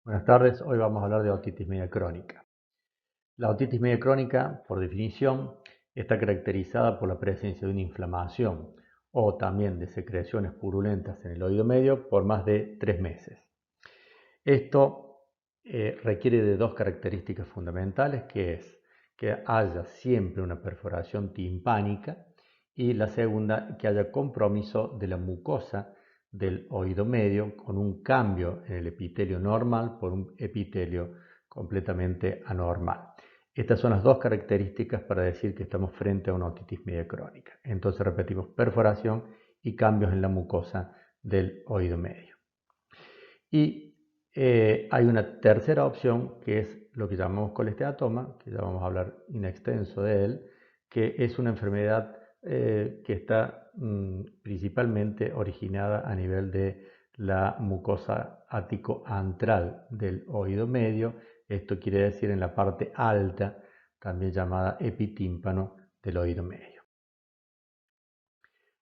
Buenas tardes, hoy vamos a hablar de otitis media crónica. La otitis media crónica, por definición, está caracterizada por la presencia de una inflamación o también de secreciones purulentas en el oído medio por más de 3 meses. Esto requiere de dos características fundamentales, que es que haya siempre una perforación timpánica y la segunda, que haya compromiso de la mucosa del oído medio con un cambio en el epitelio normal por un epitelio completamente anormal. Estas son las dos características para decir que estamos frente a una otitis media crónica. Entonces repetimos: perforación y cambios en la mucosa del oído medio. Y hay una tercera opción, que es lo que llamamos colesteatoma, que ya vamos a hablar in extenso de él, que es una enfermedad que está principalmente originada a nivel de la mucosa ático-antral del oído medio. Esto quiere decir en la parte alta, también llamada epitímpano del oído medio.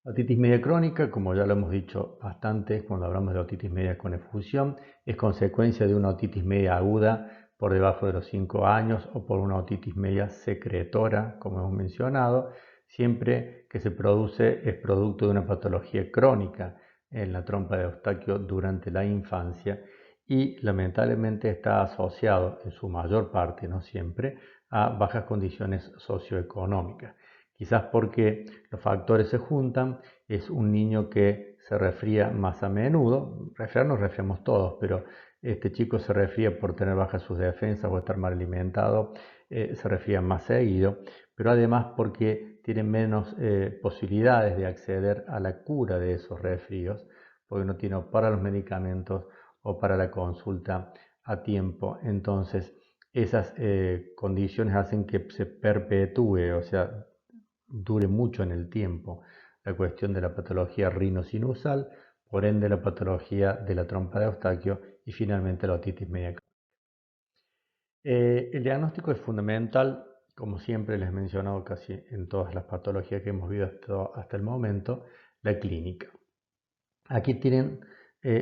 La otitis media crónica, como ya lo hemos dicho bastante cuando hablamos de otitis media con efusión, es consecuencia de una otitis media aguda por debajo de los 5 años o por una otitis media secretora, como hemos mencionado. Siempre que se produce es producto de una patología crónica en la trompa de Eustaquio durante la infancia y lamentablemente está asociado en su mayor parte, no siempre, a bajas condiciones socioeconómicas. Quizás porque los factores se juntan. Es un niño que se resfría más a menudo. Resfriar nos resfriamos todos, pero este chico se resfría por tener bajas sus defensas o estar mal alimentado, se resfría más seguido, pero además porque tiene menos posibilidades de acceder a la cura de esos resfríos, porque no tiene o para los medicamentos o para la consulta a tiempo. Entonces, esas condiciones hacen que se perpetúe, o sea, dure mucho en el tiempo, la cuestión de la patología rinosinusal, por ende la patología de la trompa de Eustaquio y finalmente la otitis media crónica. El diagnóstico es fundamental, como siempre les he mencionado casi en todas las patologías que hemos visto hasta el momento, la clínica. Aquí tienen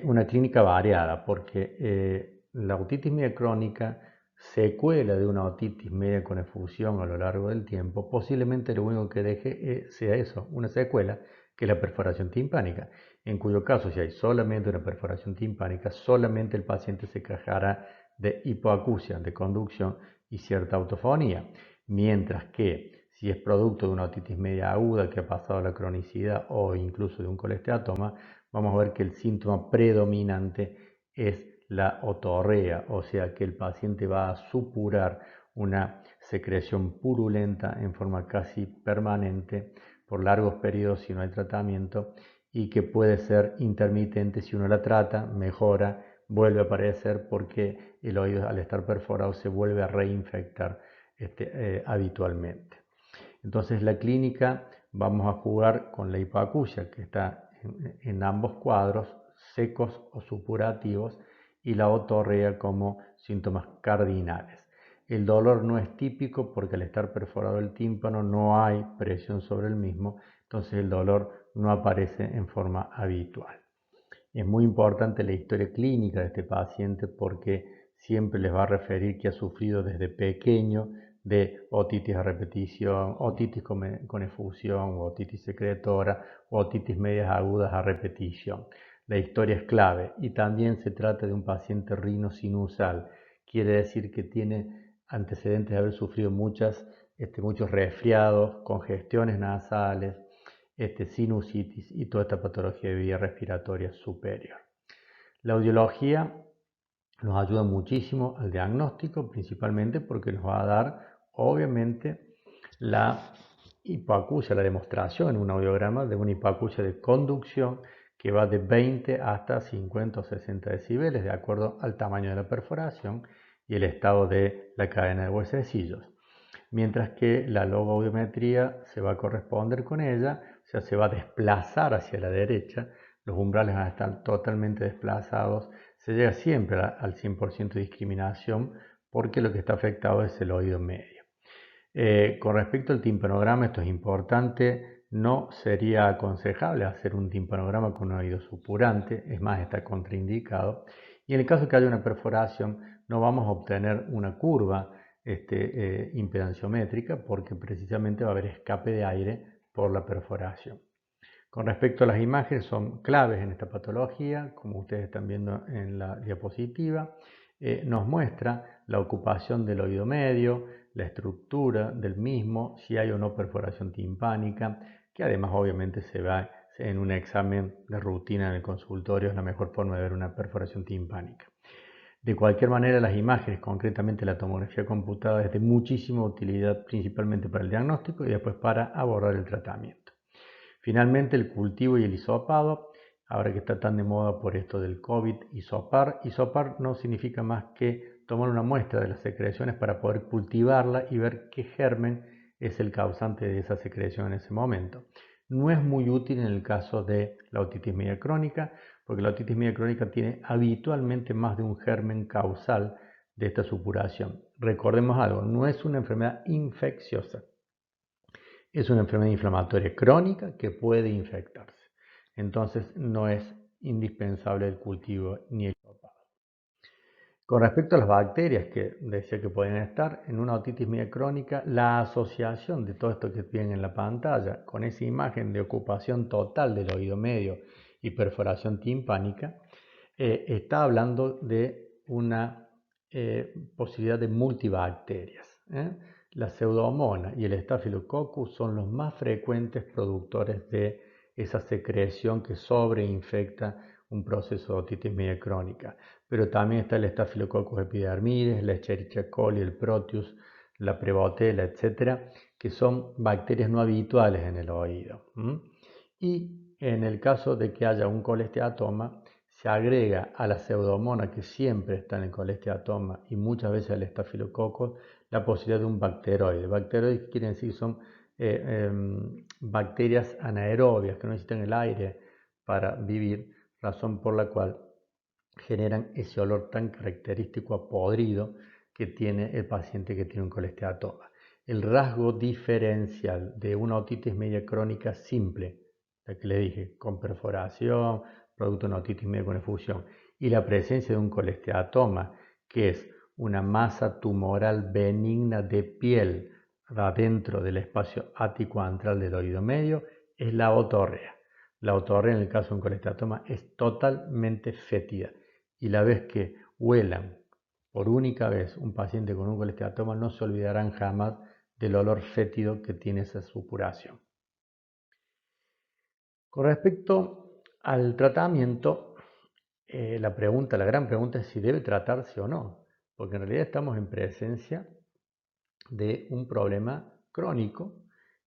una clínica variada, porque la otitis media crónica, secuela de una otitis media con efusión a lo largo del tiempo, posiblemente lo único que deje sea eso, una secuela, que es la perforación timpánica, en cuyo caso, si hay solamente una perforación timpánica, solamente el paciente se quejará de hipoacusia, de conducción y cierta autofonía, mientras que si es producto de una otitis media aguda que ha pasado a la cronicidad o incluso de un colesteatoma, vamos a ver que el síntoma predominante es la otorrea, o sea que el paciente va a supurar una secreción purulenta en forma casi permanente por largos periodos si no hay tratamiento, y que puede ser intermitente. Si uno la trata, mejora, vuelve a aparecer porque el oído, al estar perforado, se vuelve a reinfectar habitualmente. Entonces la clínica, vamos a jugar con la hipoacusia, que está en ambos cuadros, secos o supurativos, y la otorrea como síntomas cardinales. El dolor no es típico porque al estar perforado el tímpano no hay presión sobre el mismo, entonces el dolor no aparece en forma habitual. Es muy importante la historia clínica de este paciente porque siempre les va a referir que ha sufrido desde pequeño de otitis a repetición, otitis con efusión, otitis secretora, otitis medias agudas a repetición. La historia es clave y también se trata de un paciente rinosinusal. Quiere decir que tiene antecedentes de haber sufrido muchos resfriados, congestiones nasales, sinusitis y toda esta patología de vía respiratoria superior. La audiología nos ayuda muchísimo al diagnóstico, principalmente porque nos va a dar, obviamente, la hipoacusia, la demostración en un audiograma de una hipoacusia de conducción que va de 20 hasta 50 o 60 decibeles, de acuerdo al tamaño de la perforación y el estado de la cadena de huesecillos. Mientras que la logoaudiometría se va a corresponder con ella, o sea, se va a desplazar hacia la derecha, los umbrales van a estar totalmente desplazados, se llega siempre al 100% de discriminación porque lo que está afectado es el oído medio. Con respecto al timpanograma, esto es importante, no sería aconsejable hacer un timpanograma con un oído supurante, es más, está contraindicado, Y en el caso que haya una perforación, no vamos a obtener una curva impedanciométrica porque precisamente va a haber escape de aire por la perforación. Con respecto a las imágenes, son claves en esta patología, como ustedes están viendo en la diapositiva. Nos muestra la ocupación del oído medio, la estructura del mismo, si hay o no perforación timpánica, que además obviamente se va en un examen de rutina en el consultorio, es la mejor forma de ver una perforación timpánica. De cualquier manera, las imágenes, concretamente la tomografía computada, es de muchísima utilidad, principalmente para el diagnóstico y después para abordar el tratamiento. Finalmente, el cultivo y el hisopado, ahora que está tan de moda por esto del COVID, hisopar. Hisopar no significa más que tomar una muestra de las secreciones para poder cultivarla y ver qué germen es el causante de esa secreción en ese momento. No es muy útil en el caso de la otitis media crónica, porque la otitis media crónica tiene habitualmente más de un germen causal de esta supuración. Recordemos algo, no es una enfermedad infecciosa. Es una enfermedad inflamatoria crónica que puede infectarse. Entonces no es indispensable el cultivo ni el hisopado. Con respecto a las bacterias que decía que pueden estar en una otitis media crónica, la asociación de todo esto que ven en la pantalla con esa imagen de ocupación total del oído medio y perforación timpánica está hablando de una posibilidad de multibacterias. La pseudomonas y el Staphylococcus son los más frecuentes productores de esa secreción que sobreinfecta un proceso de otitis media crónica. Pero también está el Staphylococcus epidermidis, la Escherichia coli, el Proteus, la Prevotella, etcétera, que son bacterias no habituales en el oído. Y en el caso de que haya un colesteatoma, se agrega a la pseudomonas que siempre está en el colesteatoma y muchas veces al Staphylococcus la posibilidad de un bacteroide. Bacteroides quieren decir son bacterias anaerobias que no necesitan el aire para vivir, razón por la cual generan ese olor tan característico a podrido que tiene el paciente que tiene un colesteatoma. El rasgo diferencial de una otitis media crónica simple, la que le dije, con perforación, producto de una otitis media con efusión, y la presencia de un colesteatoma, que es una masa tumoral benigna de piel adentro del espacio ático antral del oído medio, es la otorrea. La otorrea en el caso de un colesteatoma es totalmente fétida y la vez que huelan por única vez un paciente con un colesteatoma no se olvidarán jamás del olor fétido que tiene esa supuración. Con respecto al tratamiento, la gran pregunta es si debe tratarse o no, porque en realidad estamos en presencia de un problema crónico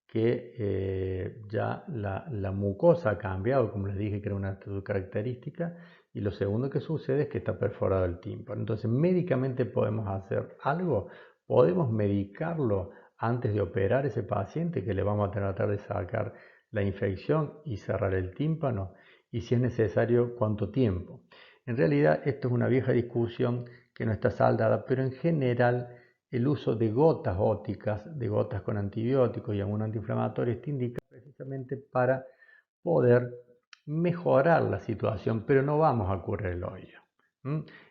que ya la mucosa ha cambiado, como les dije que era una característica, y lo segundo que sucede es que está perforado el tímpano. Entonces, médicamente podemos hacer algo, podemos medicarlo antes de operar ese paciente que le vamos a tratar de sacar la infección y cerrar el tímpano, y si es necesario, cuánto tiempo. En realidad, esto es una vieja discusión que no está saldada, pero en general el uso de gotas óticas, de gotas con antibióticos y algún antiinflamatorio, está indicado precisamente para poder mejorar la situación, pero no vamos a curar el oído.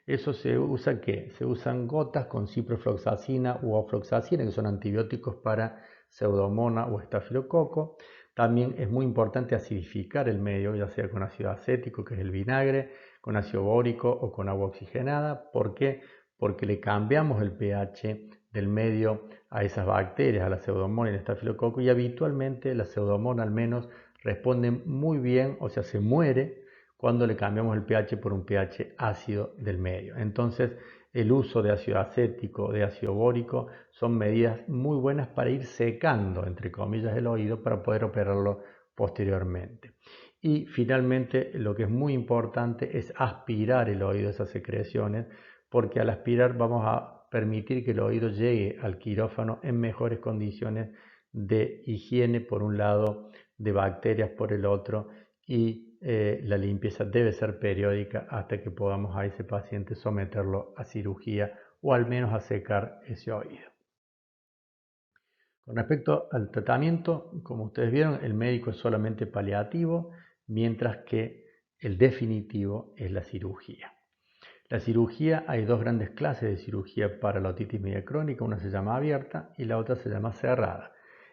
Eso se usa, ¿qué? Se usan gotas con ciprofloxacina u ofloxacina, que son antibióticos para pseudomonas o estafilococo. También es muy importante acidificar el medio, ya sea con ácido acético, que es el vinagre, con ácido bórico o con agua oxigenada. ¿Por qué? Porque le cambiamos el pH del medio a esas bacterias, a la pseudomonas y el estafilococo, y habitualmente la pseudomonas al menos responde muy bien, o sea, se muere cuando le cambiamos el pH por un pH ácido del medio. Entonces, el uso de ácido acético, de ácido bórico, son medidas muy buenas para ir secando, entre comillas, el oído para poder operarlo posteriormente. Y finalmente, lo que es muy importante es aspirar el oído, esas secreciones, porque al aspirar vamos a permitir que el oído llegue al quirófano en mejores condiciones de higiene por un lado, de bacterias por el otro, y la limpieza debe ser periódica hasta que podamos a ese paciente someterlo a cirugía o al menos a secar ese oído. Con respecto al tratamiento, como ustedes vieron, el médico es solamente paliativo, mientras que el definitivo es la cirugía. La cirugía, hay dos grandes clases de cirugía para la otitis media crónica, una se llama abierta y la otra se llama cerrada.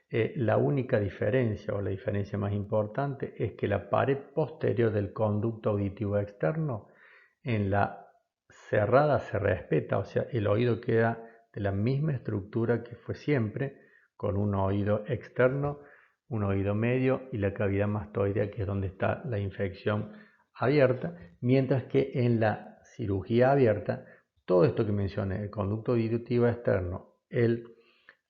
La única diferencia o la diferencia más importante es que la pared posterior del conducto auditivo externo en la cerrada se respeta, o sea, el oído queda de la misma estructura que fue siempre, con un oído externo, un oído medio y la cavidad mastoidea, que es donde está la infección abierta, mientras que en la cirugía abierta, todo esto que mencioné, el conducto auditivo externo, el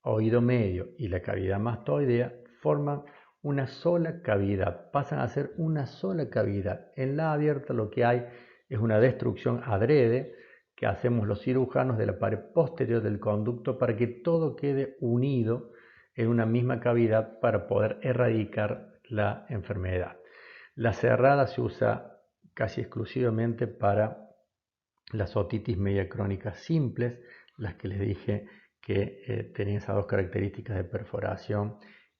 oído medio y la cavidad mastoidea, forman una sola cavidad, pasan a ser una sola cavidad. En la abierta lo que hay es una destrucción adrede que hacemos los cirujanos de la pared posterior del conducto para que todo quede unido en una misma cavidad para poder erradicar la enfermedad. La cerrada se usa casi exclusivamente para las otitis media crónicas simples, las que les dije que tenían esas dos características de perforación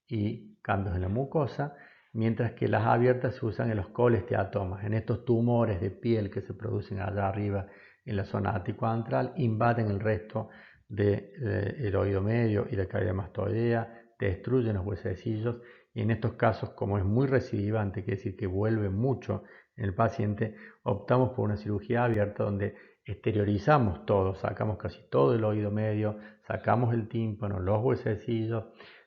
y cambios en la mucosa, mientras que las abiertas se usan en los colesteatomas, en estos tumores de piel que se producen allá arriba en la zona ático-antral, invaden el resto del oído medio y la cavidad mastoidea, destruyen los huesecillos y en estos casos, como es muy recidivante, quiere decir que vuelve mucho en el paciente, optamos por una cirugía abierta donde exteriorizamos todo, sacamos casi todo el oído medio, sacamos el tímpano, los huesecillos,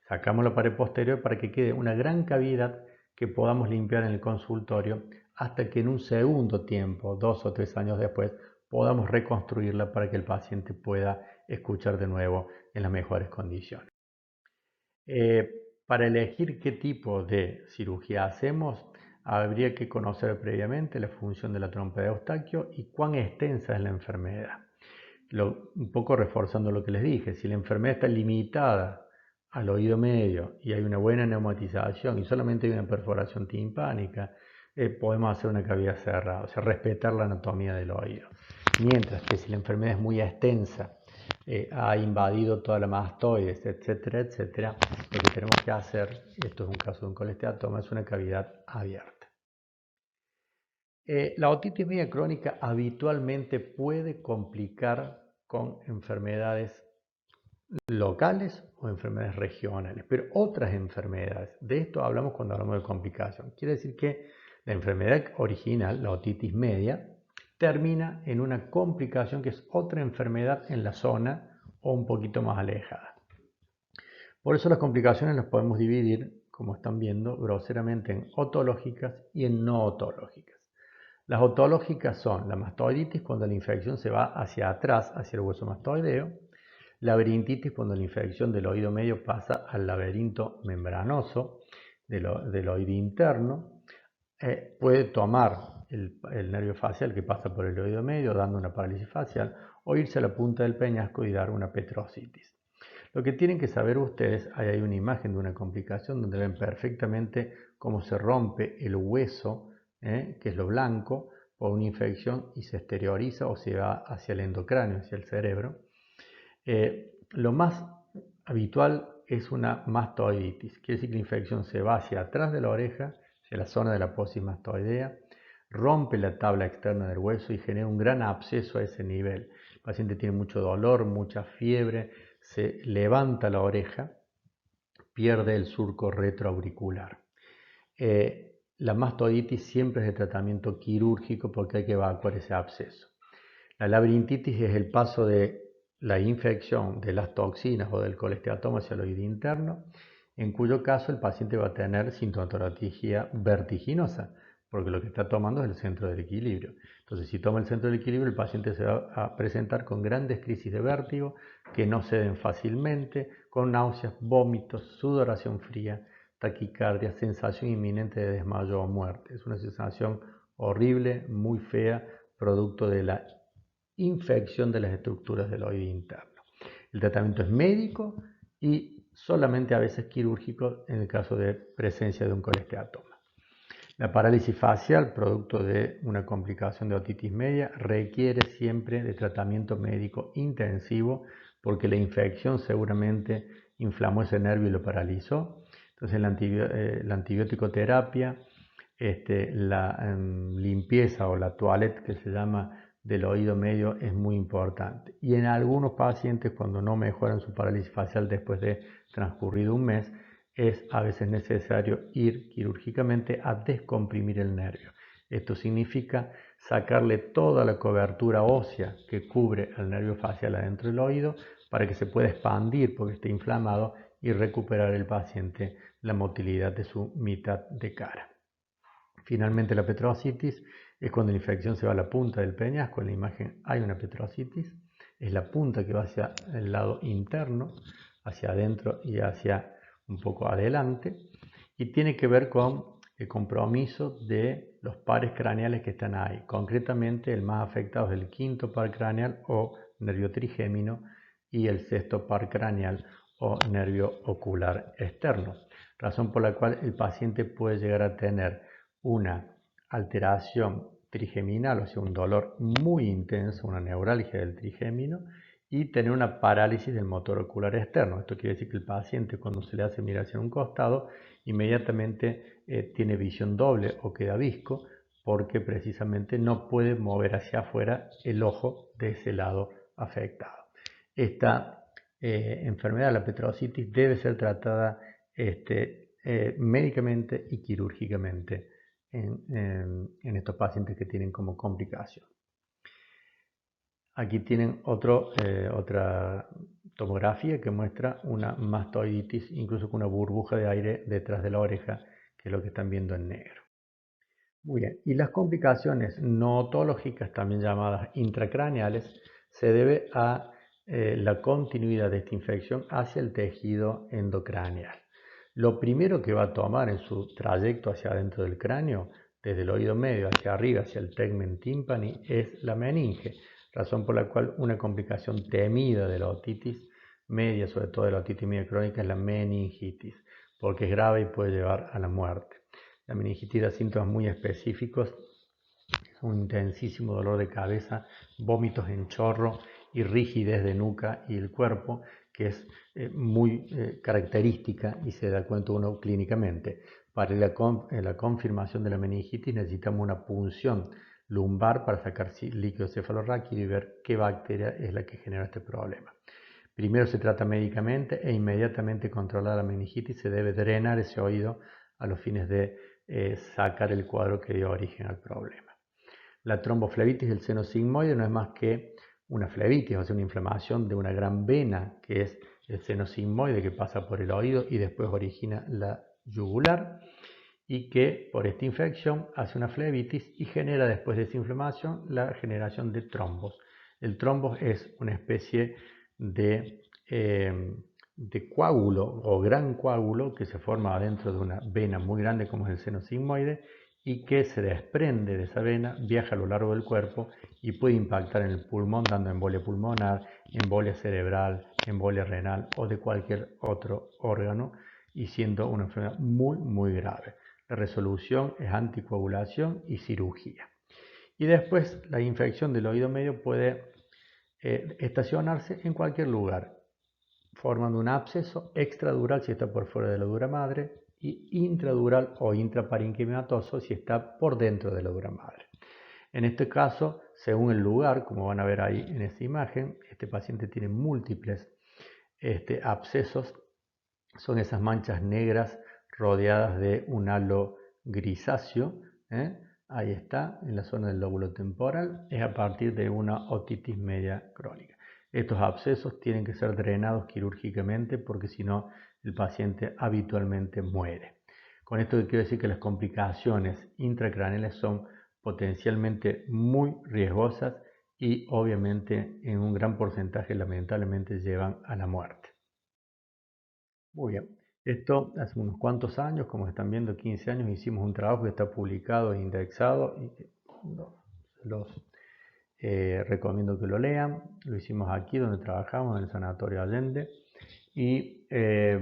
sacamos la pared posterior para que quede una gran cavidad que podamos limpiar en el consultorio hasta que en un segundo tiempo, 2 o 3 años después, podamos reconstruirla para que el paciente pueda escuchar de nuevo en las mejores condiciones. Para elegir qué tipo de cirugía hacemos, habría que conocer previamente la función de la trompa de Eustaquio y cuán extensa es la enfermedad. Un poco reforzando lo que les dije, si la enfermedad está limitada al oído medio y hay una buena neumatización y solamente hay una perforación timpánica, podemos hacer una cavidad cerrada, o sea, respetar la anatomía del oído. Mientras que si la enfermedad es muy extensa, ha invadido toda la mastoides, etcétera, etcétera, lo que tenemos que hacer, esto es un caso de un colesteatoma, es una cavidad abierta. La otitis media crónica habitualmente puede complicar con enfermedades locales o enfermedades regionales, pero otras enfermedades, de esto hablamos cuando hablamos de complicación. Quiere decir que la enfermedad original, la otitis media, termina en una complicación que es otra enfermedad en la zona o un poquito más alejada. Por eso las complicaciones las podemos dividir, como están viendo, groseramente en otológicas y en no otológicas. Las otológicas son la mastoiditis cuando la infección se va hacia atrás, hacia el hueso mastoideo, laberintitis cuando la infección del oído medio pasa al laberinto membranoso del oído interno, puede tomar el nervio facial que pasa por el oído medio dando una parálisis facial o irse a la punta del peñasco y dar una petrositis. Lo que tienen que saber ustedes, ahí hay una imagen de una complicación donde ven perfectamente cómo se rompe el hueso, que es lo blanco, por una infección y se exterioriza o se va hacia el endocráneo, hacia el cerebro. Lo más habitual es una mastoiditis, quiere decir que la infección se va hacia atrás de la oreja, hacia la zona de la apófisis mastoidea, rompe la tabla externa del hueso y genera un gran absceso a ese nivel. El paciente tiene mucho dolor, mucha fiebre, se levanta la oreja, pierde el surco retroauricular. La mastoiditis siempre es de tratamiento quirúrgico porque hay que evacuar ese absceso. La laberintitis es el paso de la infección de las toxinas o del colesteatoma hacia el oído interno, en cuyo caso el paciente va a tener sintomatología vertiginosa, porque lo que está tomando es el centro del equilibrio. Entonces, si toma el centro del equilibrio, el paciente se va a presentar con grandes crisis de vértigo que no ceden fácilmente, con náuseas, vómitos, sudoración fría, taquicardia, sensación inminente de desmayo o muerte. Es una sensación horrible, muy fea, producto de la infección de las estructuras del oído interno. El tratamiento es médico y solamente a veces quirúrgico en el caso de presencia de un colesteatoma. La parálisis facial, producto de una complicación de otitis media, requiere siempre de tratamiento médico intensivo porque la infección seguramente inflamó ese nervio y lo paralizó. Entonces la antibiótico terapia, la limpieza o la toilette que se llama del oído medio es muy importante. Y en algunos pacientes, cuando no mejoran su parálisis facial después de transcurrido un mes, es a veces necesario ir quirúrgicamente a descomprimir el nervio. Esto significa sacarle toda la cobertura ósea que cubre el nervio facial adentro del oído para que se pueda expandir porque está inflamado y recuperar el paciente la motilidad de su mitad de cara. Finalmente, la petrositis es cuando la infección se va a la punta del peñasco. En la imagen hay una petrositis, es la punta que va hacia el lado interno, hacia adentro y hacia un poco adelante, y tiene que ver con el compromiso de los pares craneales que están ahí. Concretamente, el más afectado es el quinto par craneal o nervio trigémino y el sexto par craneal o nervio ocular externo, razón por la cual el paciente puede llegar a tener una alteración trigeminal, o sea, un dolor muy intenso, una neuralgia del trigémino, y tener una parálisis del motor ocular externo. Esto quiere decir que el paciente, cuando se le hace mirar hacia un costado, inmediatamente tiene visión doble o queda visco, porque precisamente no puede mover hacia afuera el ojo de ese lado afectado. Esta enfermedad, la petrositis, debe ser tratada médicamente y quirúrgicamente en estos pacientes que tienen como complicación. Aquí tienen otra tomografía que muestra una mastoiditis, incluso con una burbuja de aire detrás de la oreja, que es lo que están viendo en negro. Muy bien, y las complicaciones no otológicas, también llamadas intracraneales, se debe a la continuidad de esta infección hacia el tejido endocraneal. Lo primero que va a tomar en su trayecto hacia adentro del cráneo, desde el oído medio hacia arriba, hacia el tegmen tympani, es la meninge, razón por la cual una complicación temida de la otitis media, sobre todo de la otitis media crónica, es la meningitis, porque es grave y puede llevar a la muerte. La meningitis da síntomas muy específicos, un intensísimo dolor de cabeza, vómitos en chorro y rigidez de nuca y el cuerpo, que es muy característica y se da cuenta uno clínicamente. Para la confirmación de la meningitis necesitamos una punción lumbar para sacar líquido cefalorraquídeo y ver qué bacteria es la que genera este problema. Primero se trata médicamente e inmediatamente controlada la meningitis se debe drenar ese oído a los fines de sacar el cuadro que dio origen al problema. La tromboflebitis del seno sigmoide no es más que una flebitis, o sea, una inflamación de una gran vena que es el seno sigmoide que pasa por el oído y después origina la yugular y que por esta infección hace una flebitis y genera después de esa inflamación la generación de trombos. El trombos es una especie de coágulo o gran coágulo que se forma dentro de una vena muy grande como es el seno sigmoide y que se desprende de esa vena, viaja a lo largo del cuerpo y puede impactar en el pulmón dando embolia pulmonar, embolia cerebral, embolia renal o de cualquier otro órgano y siendo una enfermedad muy grave. La resolución es anticoagulación y cirugía. Y después la infección del oído medio puede estacionarse en cualquier lugar, formando un absceso extradural si está por fuera de la dura madre y intradural o intraparenquimatoso si está por dentro de la dura madre. En este caso, según el lugar, como van a ver ahí en esta imagen, este paciente tiene múltiples abscesos, son esas manchas negras rodeadas de un halo grisáceo, ahí está, en la zona del lóbulo temporal, es a partir de una otitis media crónica. Estos abscesos tienen que ser drenados quirúrgicamente porque si no el paciente habitualmente muere. Con esto quiero decir que las complicaciones intracraneales son potencialmente muy riesgosas y obviamente en un gran porcentaje lamentablemente llevan a la muerte. Muy bien, esto hace unos cuantos años, como están viendo, 15 años, hicimos un trabajo que está publicado e indexado y los recomiendo que lo lean. Lo hicimos aquí donde trabajamos, en el Sanatorio Allende, y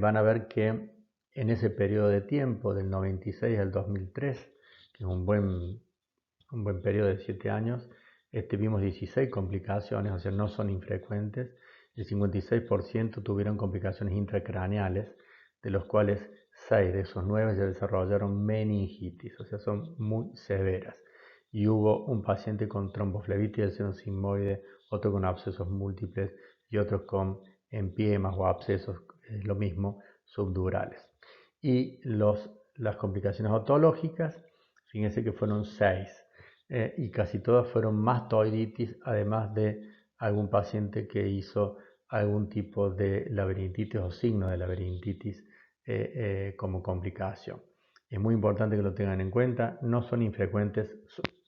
van a ver que en ese periodo de tiempo, del 96 al 2003, que es un buen periodo de 7 años, vimos 16 complicaciones, o sea, no son infrecuentes. El 56% tuvieron complicaciones intracraneales, de los cuales 6 de esos 9 ya desarrollaron meningitis, o sea, son muy severas. y hubo un paciente con tromboflebitis del seno sigmoide, otro con abscesos múltiples y otros con empiemas o abscesos, lo mismo, subdurales. Y las complicaciones otológicas, fíjense que fueron 6, y casi todas fueron mastoiditis, además de algún paciente que hizo algún tipo de laberintitis o signo de laberintitis como complicación. Es muy importante que lo tengan en cuenta, no son infrecuentes,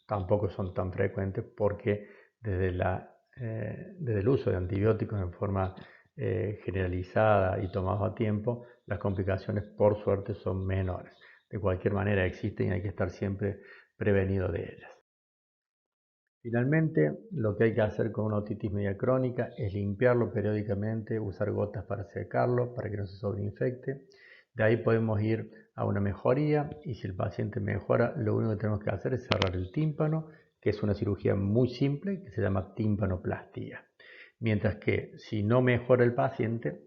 tampoco son tan frecuentes porque desde el uso de antibióticos en forma generalizada y tomados a tiempo, las complicaciones por suerte son menores. De cualquier manera existen y hay que estar siempre prevenido de ellas. Finalmente, lo que hay que hacer con una otitis media crónica es limpiarlo periódicamente, usar gotas para secarlo, para que no se sobreinfecte. De ahí podemos ir a una mejoría y si el paciente mejora, lo único que tenemos que hacer es cerrar el tímpano, que es una cirugía muy simple que se llama tímpanoplastía. Mientras que si no mejora el paciente,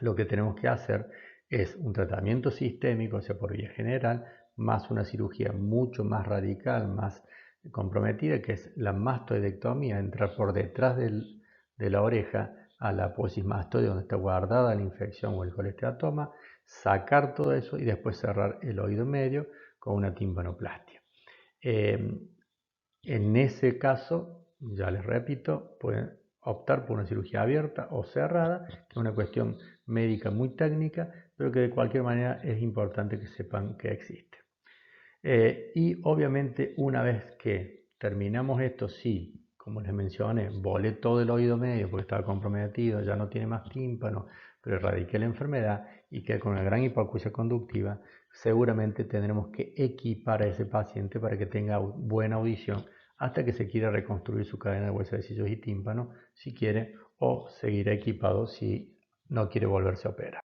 lo que tenemos que hacer es un tratamiento sistémico, o sea, por vía general, más una cirugía mucho más radical, más comprometida, que es la mastoidectomía, entrar por detrás de la oreja a la apófisis mastoide donde está guardada la infección o el colesteatoma, sacar todo eso y después cerrar el oído medio con una timpanoplastia. En ese caso, ya les repito, pueden optar por una cirugía abierta o cerrada, que es una cuestión médica muy técnica, pero que de cualquier manera es importante que sepan que existe. Y obviamente una vez que terminamos esto, sí, como les mencioné, volé todo el oído medio porque estaba comprometido, ya no tiene más tímpano, pero erradiqué la enfermedad y quedé con una gran hipoacusia conductiva, seguramente tendremos que equipar a ese paciente para que tenga buena audición hasta que se quiera reconstruir su cadena de huesos de sillos y tímpano, si quiere, o seguirá equipado si no quiere volverse a operar.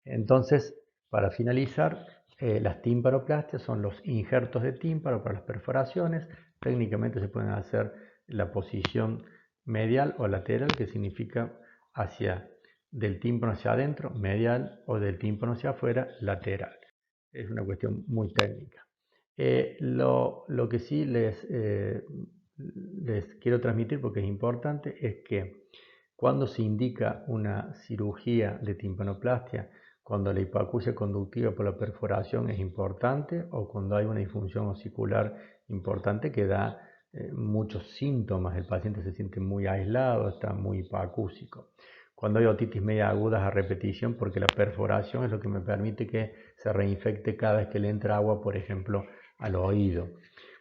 Entonces, para finalizar, las tímpanoplastias son los injertos de tímpano para las perforaciones. Técnicamente se pueden hacer la posición medial o lateral, que significa del tímpano hacia adentro, medial, o del tímpano hacia afuera, lateral. Es una cuestión muy técnica. Lo que sí les quiero transmitir, porque es importante, es que cuando se indica una cirugía de timpanoplastia, cuando la hipoacusia conductiva por la perforación es importante o cuando hay una disfunción osicular importante que da muchos síntomas, el paciente se siente muy aislado, está muy hipoacúsico. Cuando hay otitis media agudas a repetición, porque la perforación es lo que me permite que se reinfecte cada vez que le entra agua, por ejemplo, al oído.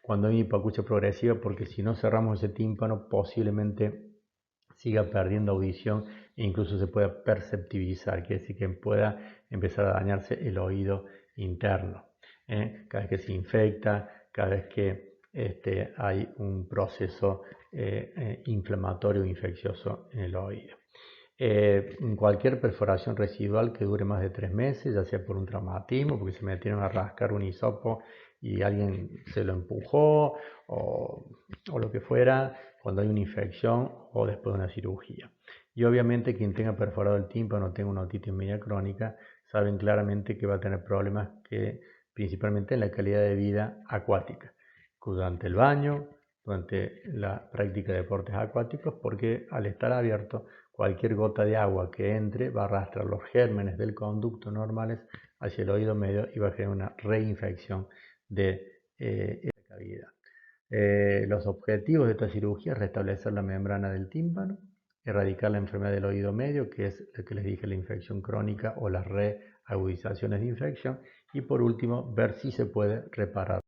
Cuando hay hipoacusia progresiva, porque si no cerramos ese tímpano, posiblemente siga perdiendo audición e incluso se pueda perceptibilizar, quiere decir que pueda empezar a dañarse el oído interno. Cada vez que se infecta, cada vez que hay un proceso inflamatorio o infeccioso en el oído. Cualquier perforación residual que dure más de 3 meses, ya sea por un traumatismo, porque se metieron a rascar un hisopo y alguien se lo empujó o lo que fuera, cuando hay una infección o después de una cirugía. Y obviamente quien tenga perforado el tímpano o tenga una otitis media crónica, saben claramente que va a tener problemas principalmente en la calidad de vida acuática, durante el baño, durante la práctica de deportes acuáticos, porque al estar abierto, cualquier gota de agua que entre va a arrastrar los gérmenes del conducto normales hacia el oído medio y va a generar una reinfección de esa cavidad. Los objetivos de esta cirugía es restablecer la membrana del tímpano, erradicar la enfermedad del oído medio, que es lo que les dije, la infección crónica o las reagudizaciones de infección, y por último, ver si se puede reparar